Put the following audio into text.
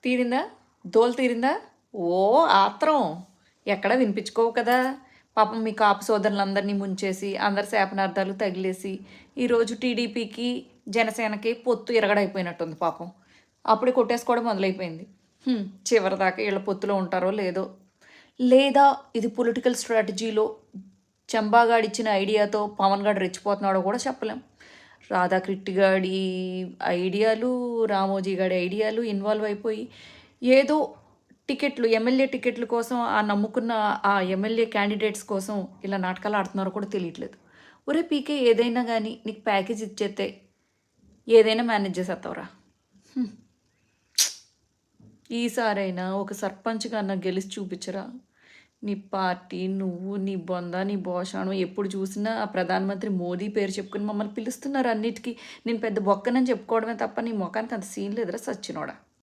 తీరిందా? దోల తీరిందా? ఓ ఆత్రం ఎక్కడ వినిపించుకోవు కదా! పాపం మీ కాపు సోదరులందరినీ ముంచేసి, అందరి శాపనార్థాలు తగిలేసి, ఈరోజు టీడీపీకి, జనసేనకి పొత్తు ఇరగడైపోయినట్టుంది పాపం. అప్పుడే కొట్టేసుకోవడం మొదలైపోయింది. చివరిదాకా వీళ్ళ పొత్తులో ఉంటారో లేదో. లేదా ఇది పొలిటికల్ స్ట్రాటజీలో చంబాగాడిచ్చిన ఐడియాతో పవన్ గాడు రెచ్చిపోతున్నాడో కూడా చెప్పలేం. రాధాకృష్ణగాడి ఐడియాలు, రామోజీ గాడి ఐడియాలు ఇన్వాల్వ్ అయిపోయి ఏదో టికెట్లు, ఎమ్మెల్యే టికెట్ల కోసం ఆ నమ్ముకున్న ఆ ఎమ్మెల్యే క్యాండిడేట్స్ కోసం ఇలా నాటకాలు ఆడుతున్నారో కూడా తెలియట్లేదు. ఒరే పీకే, ఏదైనా కానీ నీకు ప్యాకేజ్ ఇచ్చేస్తే ఏదైనా మేనేజ్ చేసేస్తావురా. ఈసారైనా ఒక సర్పంచ్గా అన్న గెలిచి చూపించరా. నీ పార్టీ, నువ్వు, నీ బొంద, నీ భోషాణం ఎప్పుడు చూసినా ఆ ప్రధానమంత్రి మోదీ పేరు చెప్పుకుని మమ్మల్ని పిలుస్తున్నారు అన్నిటికీ. నేను పెద్ద బొక్కనని చెప్పుకోవడమే తప్ప నీ ముఖానికి అంత సీన్ లేదురా సచ్చినోడా.